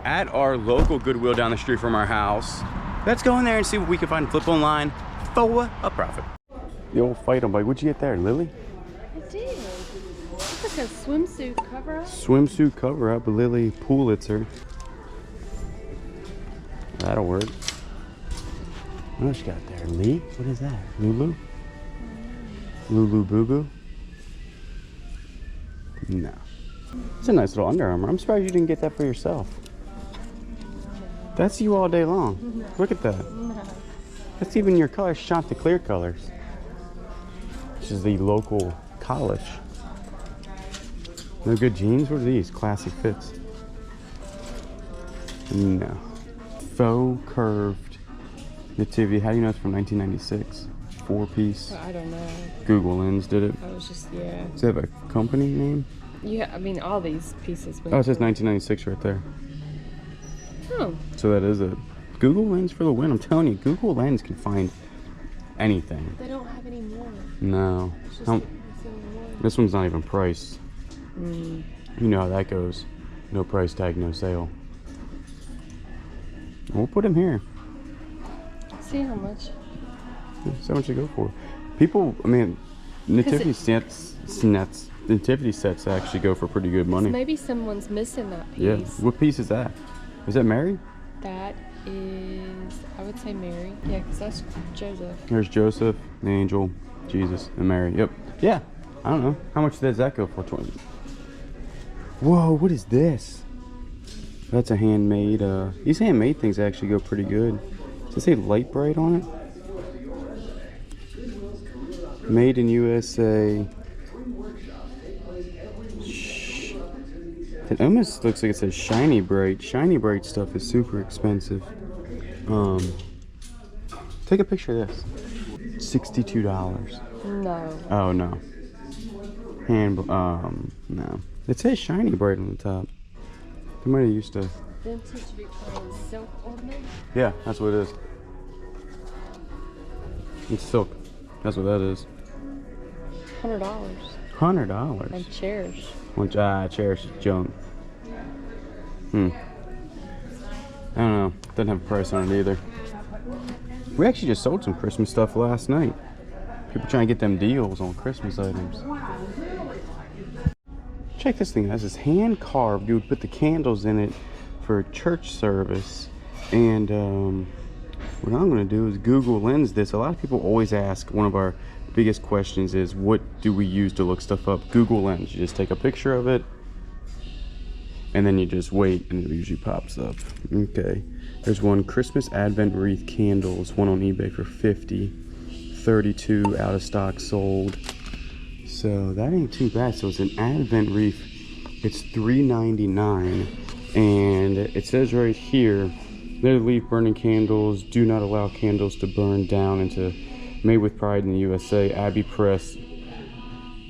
at our local Goodwill down the street from our house. Let's go in there and see what we can find. Flip online for a profit. The old fight on bike. What'd you get there, Lily? I did. It's like a swimsuit cover up. Swimsuit cover up, Lily Pulitzer. That'll work. What else you got there? Lee? What is that? Lulu? Lulu Boo Boo? No. It's a nice little Under Armour. I'm surprised you didn't get that for yourself. That's you all day long. No. Look at that. No. That's even your colors, Chanticleer colors. This is the local college. No good jeans? What are these? Classic fits. No. Faux curved nativity. How do you know it's from 1996? 4-piece. I don't know. Google Lens did it. I was just, yeah. Does it have a company name? Yeah, I mean, all these pieces. Oh, it says 1996 right there. Oh. So that is it. Google Lens for the win. I'm telling you, Google Lens can find anything. They don't have any more. No. This one's not even priced. Mm. You know how that goes. No price tag, no sale. We'll put him here. See how much. So much to go for. People, I mean, nativity sets actually go for pretty good money. Maybe someone's missing that piece. Yeah. What piece is that? Is that Mary? That is, I would say Mary. Yeah, because that's Joseph. There's Joseph, the angel, Jesus, and Mary. Yep. Yeah. I don't know. How much does that go for? 20. Whoa, what is this? That's a handmade. These handmade things actually go pretty good. Does it say Light Bright on it? Made in USA. It almost looks like it says Shiny Bright. Shiny Bright stuff is super expensive. Take a picture of this. $62. No. Oh no. No. It says Shiny Bright on the top. They might have used to. Vintage Victorian silk ornament? Yeah, that's what it is. It's silk. That's what that is. $100. $100. And chairs. Which cherish junk. I don't know. Doesn't have a price on it either. We actually just sold some Christmas stuff last night. People trying to get them deals on Christmas items. Check this thing out. This is hand carved. You would put the candles in it for a church service. And what I'm going to do is Google Lens this. A lot of people always ask, one of our biggest questions is, what do we use to look stuff up? Google Lens. You just take a picture of it and then you just wait and it usually pops up. Okay, there's one Christmas Advent wreath candles, one on eBay for $50, 32 out of stock sold. So that ain't too bad. So it's an Advent wreath. It's $3.99 and it says right here, they're leaf burning candles, do not allow candles to burn down into made with pride in the USA, Abbey Press.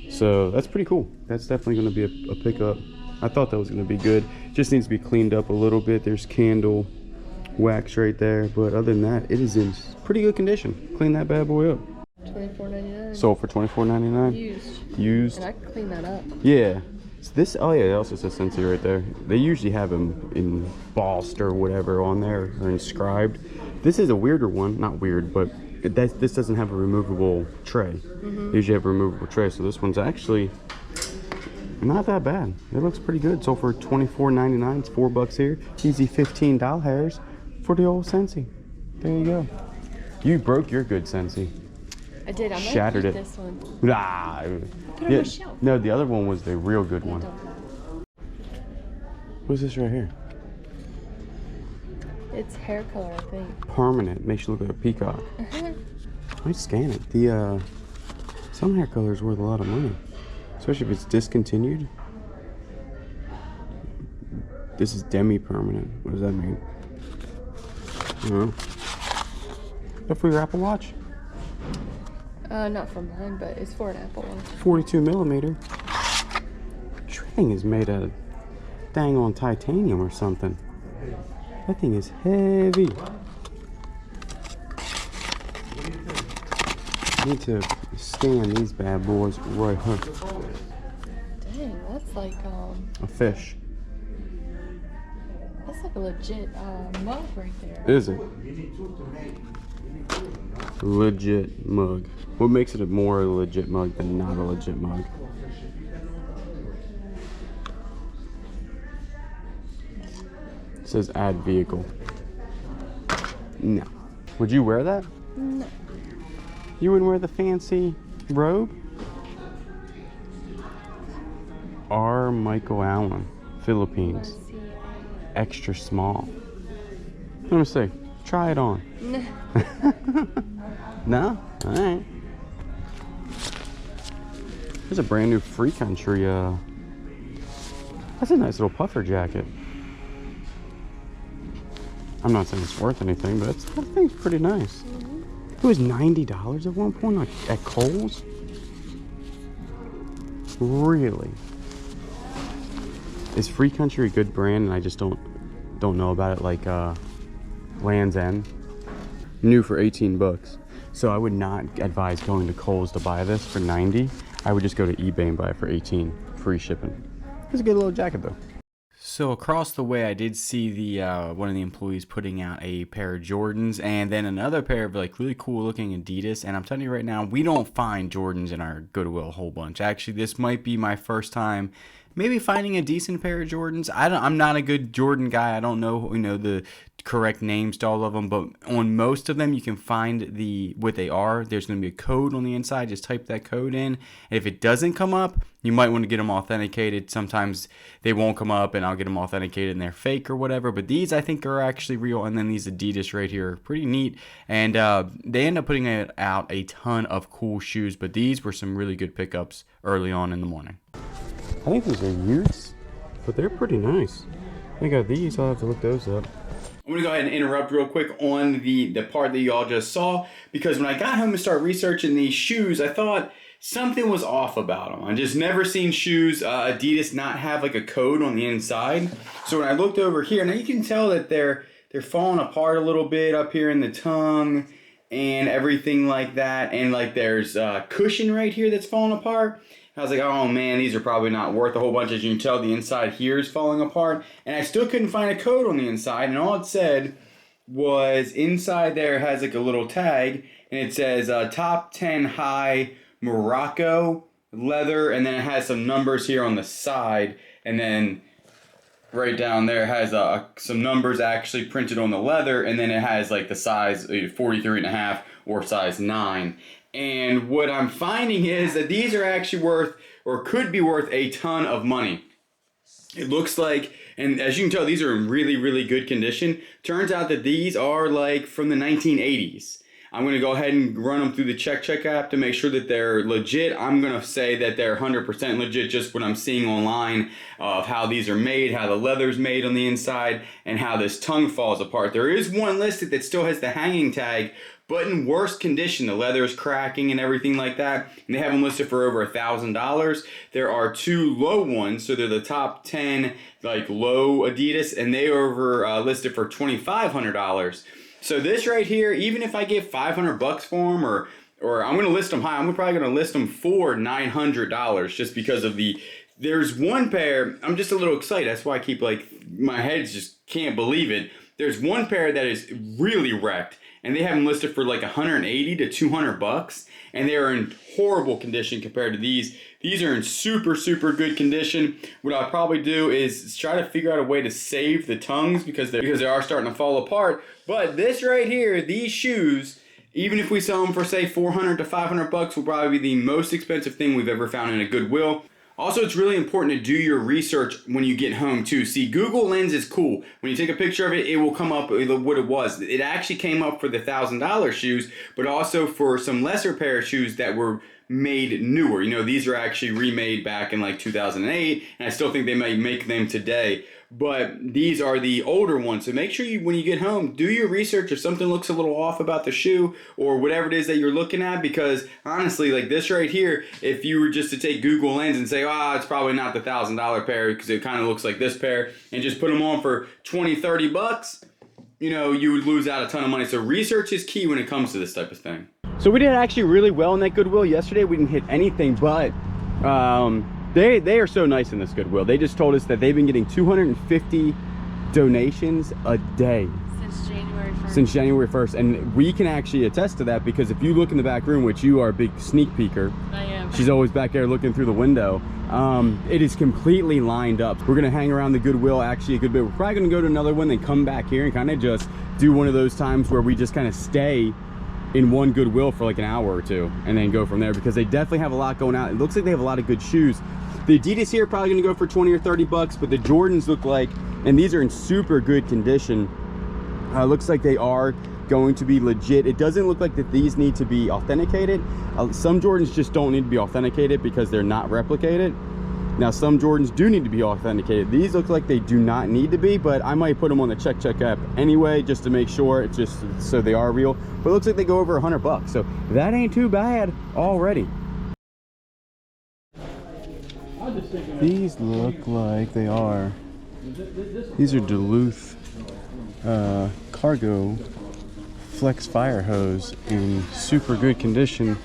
So that's pretty cool. That's definitely going to be a pickup. I thought that was going to be good. Just needs to be cleaned up a little bit. There's candle wax right there, but other than that, it is in pretty good condition. Clean that bad boy up. $24.99. Sold for $24.99. Used. And I can clean that up. Yeah. So this, oh yeah, it also says Scentsy right there. They usually have them embossed or whatever on there, or inscribed. This is a weirder one. Not weird, but this doesn't have a removable tray. They usually have a removable tray, so this one's actually not that bad. It looks pretty good. So for $24.99, it's $4 here. Easy $15 for the old Scentsy. There you go. You broke your good Scentsy. I did. I might Shattered keep it. this one. Ah, Put it on my shelf. no, the other one was the real good one. What's this right here? It's hair color, I think. Permanent. Makes you look like a peacock. Might scan it. The some hair color is worth a lot of money, especially if it's discontinued. This is demi-permanent. What does that mean? I don't know. Is that for your Apple Watch? Not for mine, but it's for an Apple Watch. 42 millimeter. This thing is made of dang on titanium or something. That thing is heavy. I need to scan these bad boys right here. Dang, that's like a fish. That's like a legit mug right there. Is it? Legit mug. What makes it a more legit mug than not a legit mug? It says add vehicle. No. Would you wear that? No. You wouldn't wear the fancy robe? R. Michael Allen, Philippines. Extra small. Let me see. Try it on. No? Alright. There's a brand new Free Country. That's a nice little puffer jacket. I'm not saying it's worth anything, but I think it's pretty nice. It was $90 at one point, like at Kohl's. Really? Is Free Country a good brand and I just don't know about it, like Land's End? New for 18 bucks. So I would not advise going to Kohl's to buy this for 90. I would just go to eBay and buy it for 18, free shipping. It's a good little jacket though. So across the way, I did see the one of the employees putting out a pair of Jordans and then another pair of like really cool looking Adidas. And I'm telling you right now, we don't find Jordans in our Goodwill a whole bunch. Actually, this might be my first time maybe finding a decent pair of Jordans. I'm not a good Jordan guy. I don't know, the correct names to all of them, but on most of them you can find what they are. There's going to be a code on the inside. Just type that code in. And if it doesn't come up, you might want to get them authenticated. Sometimes they won't come up and I'll get them authenticated and they're fake or whatever, but these I think are actually real. And then these Adidas right here are pretty neat, and they end up putting out a ton of cool shoes, but these were some really good pickups early on in the morning. I think these are Utes, but they're pretty nice. I got these. I'll have to look those up. I'm going to go ahead and interrupt real quick on the part that you all just saw, because when I got home and started researching these shoes, I thought something was off about them. I just never seen shoes, Adidas, not have like a code on the inside. So when I looked over here, now you can tell that they're falling apart a little bit up here in the tongue and everything like that. And like there's a cushion right here that's falling apart. I was like, oh man, these are probably not worth a whole bunch. As you can tell, the inside here is falling apart. And I still couldn't find a code on the inside. And all it said was inside there has like a little tag. And it says top 10 high Morocco leather. And then it has some numbers here on the side. And then right down there has some numbers actually printed on the leather. And then it has like the size 43.5 or size 9. And what I'm finding is that these are actually worth, or could be worth, a ton of money. It looks like, and as you can tell, these are in really, really good condition. Turns out that these are like from the 1980s. I'm going to go ahead and run them through the check app to make sure that they're legit. I'm going to say that they're 100% legit, just what I'm seeing online of how these are made, how the leather's made on the inside, and how this tongue falls apart. There is one listed that still has the hanging tag, but in worse condition. The leather is cracking and everything like that. And they have them listed for over $1,000. There are two low ones, so they're the top 10 like low Adidas, and they are over listed for $2,500. So this right here, even if I get $500 for them, or I'm going to list them high, I'm probably going to list them for $900 just because of there's one pair, I'm just a little excited. That's why I keep like, my head just can't believe it. There's one pair that is really wrecked, and they have them listed for like $180 to $200, and they are in horrible condition compared to these. These are in super, super good condition. What I'll probably do is try to figure out a way to save the tongues because they are starting to fall apart. But this right here, these shoes, even if we sell them for say $400 to $500, will probably be the most expensive thing we've ever found in a Goodwill. Also, it's really important to do your research when you get home too. See, Google Lens is cool. When you take a picture of it, it will come up what it was. It actually came up for the $1,000 shoes, but also for some lesser pair of shoes that were made newer. These are actually remade back in like 2008, and I still think they might make them today. But these are the older ones. So make sure when you get home, do your research if something looks a little off about the shoe or whatever it is that you're looking at. Because honestly, like this right here, if you were just to take Google Lens and say, it's probably not the $1,000 pair because it kind of looks like this pair, and just put them on for $20-$30, you would lose out a ton of money. So research is key when it comes to this type of thing. So we did actually really well in that Goodwill yesterday. We didn't hit anything, but they are so nice in this Goodwill. They just told us that they've been getting 250 donations a day. Since January 1st. Since January 1st. And we can actually attest to that, because if you look in the back room, which you are a big sneak peeker. I am. She's always back there looking through the window. It is completely lined up. We're gonna hang around the Goodwill actually a good bit. We're probably gonna go to another one, then come back here and kind of just do one of those times where we just kind of stay in one Goodwill for like an hour or two and then go from there, because they definitely have a lot going out. It looks like they have a lot of good shoes. The Adidas here are probably gonna go for 20 or 30 bucks, but the Jordans look like, and these are in super good condition. Looks like they are going to be legit. It doesn't look like that these need to be authenticated. Some Jordans just don't need to be authenticated because they're not replicated. Now some Jordans do need to be authenticated. These look like they do not need to be, but I might put them on the check app anyway, just to make sure, it's just so they are real. But it looks like they go over 100 bucks, so that ain't too bad already. These look like they are, these are Duluth cargo flex fire hose in super good condition.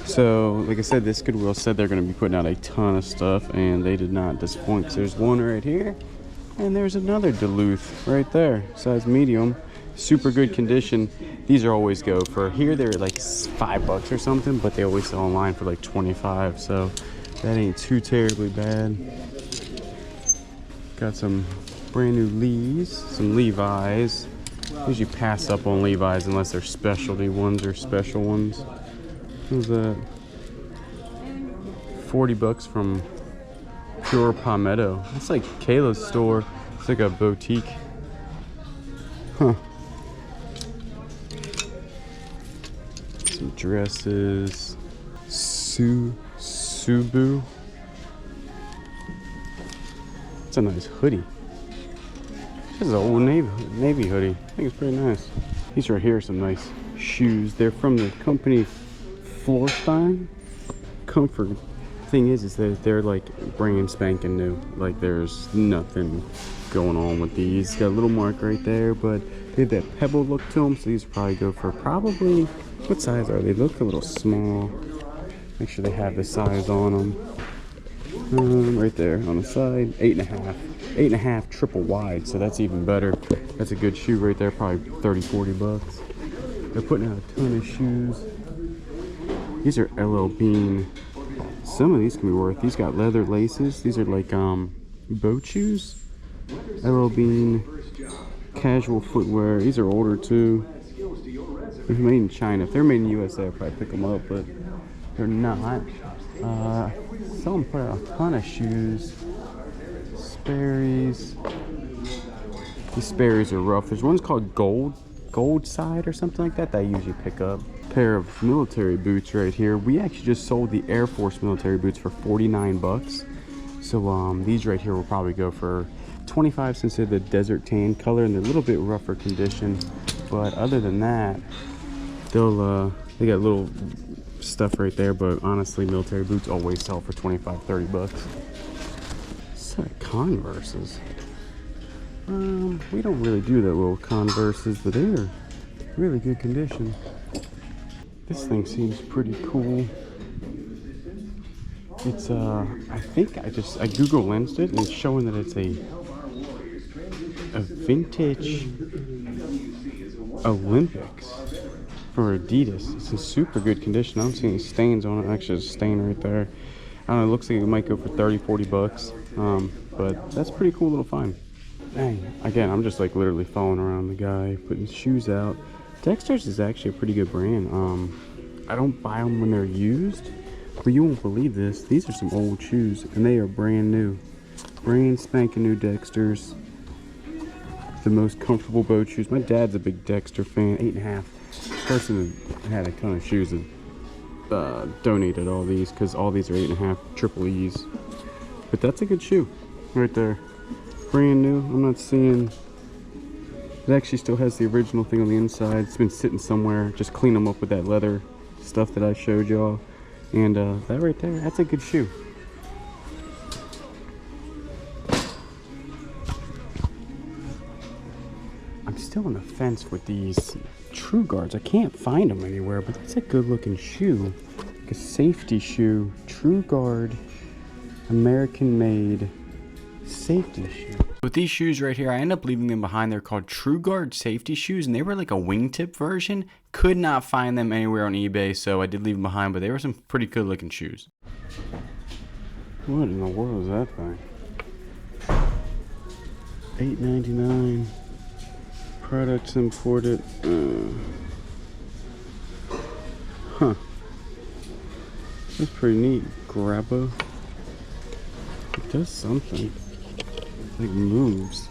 So like I said, this Goodwill said they're going to be putting out a ton of stuff, and they did not disappoint. So there's one right here, and there's another Duluth right there, size medium, super good condition. These are always go for, here they're like $5 or something, but they always sell online for like 25, so that ain't too terribly bad. Got some brand new Lees, some Levi's. Usually pass up on Levi's unless they're specialty ones or special ones. What was that? 40 bucks from Pure Palmetto. It's like Kayla's store. It's like a boutique. Huh. Some dresses. Subu. It's a nice hoodie. This is an old Navy hoodie. I think it's pretty nice. These right here are some nice shoes. They're from the company Floorstein. Comfort. Thing is that they're like brand spanking new. Like there's nothing going on with these. Got a little mark right there, but they have that pebble look to them. So these probably go for probably, what size are they? They look a little small. Make sure they have the size on them. Right there on the side, 8.5. 8.5 triple wide, so that's even better. That's a good shoe right there, probably 30-40 bucks. They're putting out a ton of shoes. These are LL Bean. Some of these can be worth. These got leather laces. These are like boat shoes. LL Bean casual footwear. These are older too. They're made in China. If they're made in the USA, I'd probably pick them up, but they're not. Someone put out a ton of shoes. Sperry's. These Sperry's are rough. There's ones called Gold Side or something like that I usually pick up. Pair of military boots right here. We actually just sold the Air Force military boots for 49 bucks. So these right here will probably go for 25 since they're the desert tan color and they're a little bit rougher condition. But other than that, they'll they got little stuff right there, but honestly military boots always sell for 25-30 bucks. Set of Converses. We don't really do that little Converses, but they're really good condition. This thing seems pretty cool. It's I think I Google lensed it and it's showing that it's a vintage Olympics for Adidas. It's in super good condition. I don't see any stains on it. Actually, there's a stain right there. I don't know, it looks like it might go for 30-40 bucks. But that's a pretty cool little find. Dang, again, I'm just like literally following around the guy, putting shoes out. Dexter's is actually a pretty good brand. I don't buy them when they're used, but you won't believe this. These are some old shoes, and they are brand new. Brand spanking new Dexter's. The most comfortable boat shoes. My dad's a big Dexter fan. 8.5. Person that had a ton of shoes that donated all these, because all these are 8.5 triple E's. But that's a good shoe right there. Brand new. I'm not seeing, it actually still has the original thing on the inside. It's been sitting somewhere. Just clean them up with that leather stuff that I showed y'all. And that right there, that's a good shoe. I'm still on the fence with these True Guards. I can't find them anywhere, but that's a good looking shoe. Like a safety shoe. True Guard, American made safety shoe. With these shoes right here, I end up leaving them behind. They're called True Guard safety shoes, and they were like a wingtip version. Could not find them anywhere on eBay, so I did leave them behind, but they were some pretty good looking shoes. What in the world is that thing? $8.99. Products imported. Huh. That's pretty neat. Grabba. It does something. It like moves.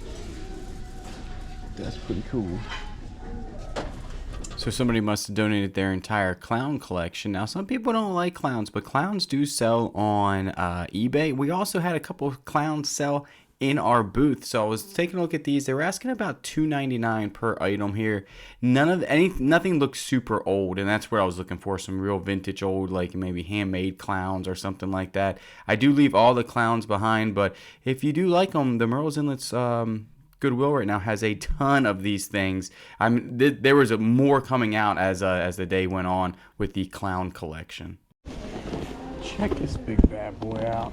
That's pretty cool. So somebody must have donated their entire clown collection. Now, some people don't like clowns, but clowns do sell on eBay. We also had a couple of clowns sell in our booth. So I was taking a look at these. They were asking about $2.99 per item here. Nothing looks super old, and that's what I was looking for. Some real vintage old, like maybe handmade clowns or something like that. I do leave all the clowns behind, but if you do like them, the Murrells Inlet's Goodwill right now has a ton of these things. There was more coming out as the day went on with the clown collection. Check this big bad boy out.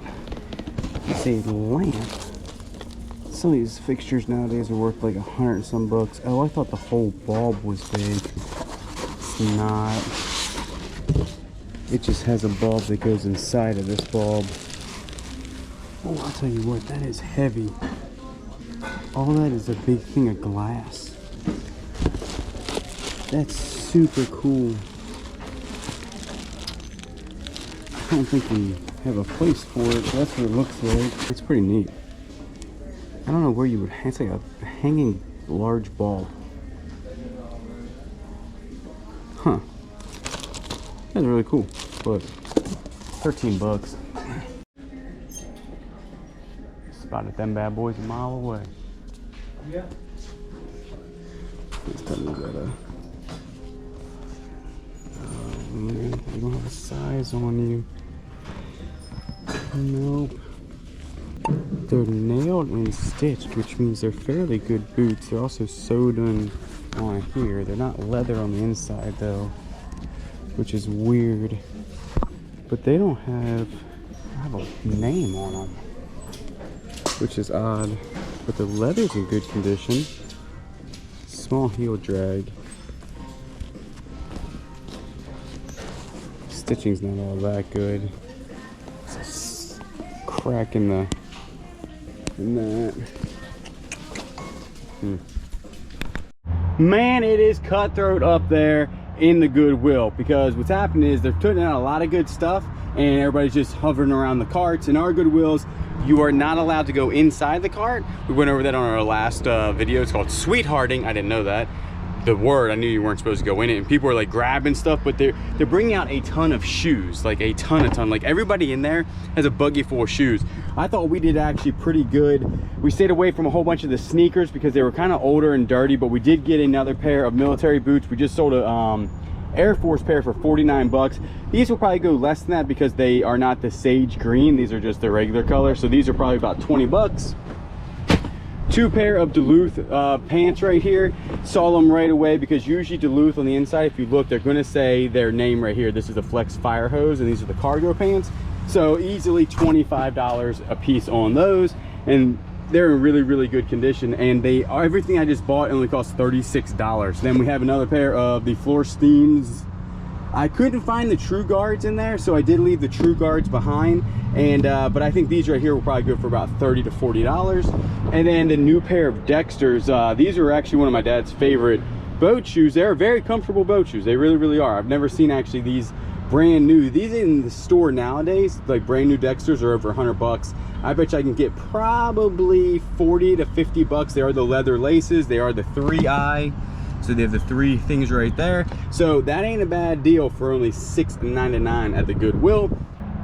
It's a lamp. Some of these fixtures nowadays are worth like $100 and some bucks. Oh, I thought the whole bulb was big. It's not. It just has a bulb that goes inside of this bulb. Oh, I'll tell you what, that is heavy. All that is a big thing of glass. That's super cool. I don't think we have a place for it. That's what it looks like. It's pretty neat. I don't know where you would hang. It's like a hanging large bulb. Huh. That's really cool. But 13 bucks. Spotted them bad boys a mile away. Yeah. Let's tell me that. Oh man, you don't have a size on you. Nope. They're nailed and stitched, which means they're fairly good boots. They're also sewed on here. They're not leather on the inside though, which is weird. But they don't have a name on them, which is odd. But the leather's in good condition. Small heel drag. Stitching's not all that good. It's a crack in that. Man, it is cutthroat up there in the Goodwill, because what's happening is they're putting out a lot of good stuff and everybody's just hovering around the carts. In our Goodwills, you are not allowed to go inside the cart. We went over that on our last video. It's called sweethearting. I didn't know that. The word, I knew you weren't supposed to go in it, and people are like grabbing stuff, but they're bringing out a ton of shoes, like a ton. Like everybody in there has a buggy full of shoes. I thought we did actually pretty good. We stayed away from a whole bunch of the sneakers because they were kind of older and dirty, but we did get another pair of military boots. We just sold a Air Force pair for 49 bucks. These will probably go less than that because they are not the sage green. These are just the regular color. So these are probably about 20 bucks. Two pair of Duluth pants right here. Saw them right away because usually Duluth on the inside, if you look, they're gonna say their name right here. This is the Flex Fire Hose, and these are the cargo pants. So easily $25 a piece on those. And they're in really good condition, and they are, everything I just bought only cost $36. Then we have another pair of the Florsteins. I couldn't find the True Guards in there, so I did leave the True Guards behind, and but I think these right here will probably go for about $30 to $40. And then the new pair of Dexters. These are actually one of my dad's favorite boat shoes. They're very comfortable boat shoes. They really are. I've never seen actually these brand new. These in the store nowadays, like brand new Dexters, are over 100 bucks. I bet you I can get probably 40 to 50 bucks. They are the leather laces. They are the 3-eye. So they have the 3 things right there. So that ain't a bad deal for only $6.99 at the Goodwill.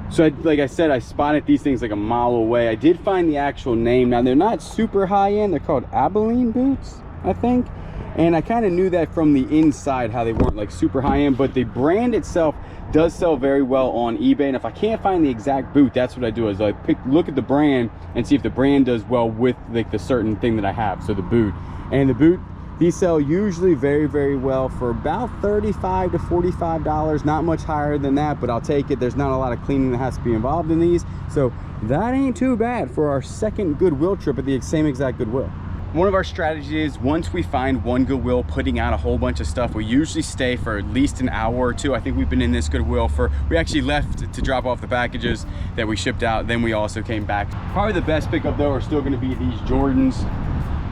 So like I said, I spotted these things like a mile away. I did find the actual name. Now they're not super high end. They're called Abilene boots, I think. And I kind of knew that from the inside, how they weren't like super high end, but the brand itself does sell very well on eBay. And if I can't find the exact boot, that's what I do, is I look at the brand and see if the brand does well with like the certain thing that I have. So the boot, and the boot These sell usually very well for about $35 to $45, not much higher than that, but I'll take it. There's not a lot of cleaning that has to be involved in these, so that ain't too bad for our second Goodwill trip at the same exact Goodwill. One of our strategies is once we find one Goodwill putting out a whole bunch of stuff, we usually stay for at least an hour or two. I think we've been in this Goodwill we actually left to drop off the packages that we shipped out, then we also came back. Probably the best pickup though are still gonna be these Jordans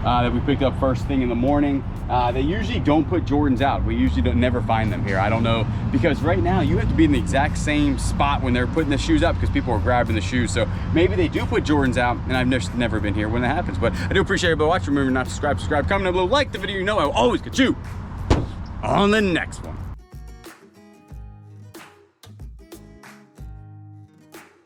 that we picked up first thing in the morning. They usually don't put Jordans out. We usually never find them here. I don't know, because right now you have to be in the exact same spot when they're putting the shoes up because people are grabbing the shoes. So maybe they do put Jordans out, and I've never been here when that happens. But I do appreciate everybody watching. Remember not to subscribe, comment down below, like the video. You know I will always get you on the next one.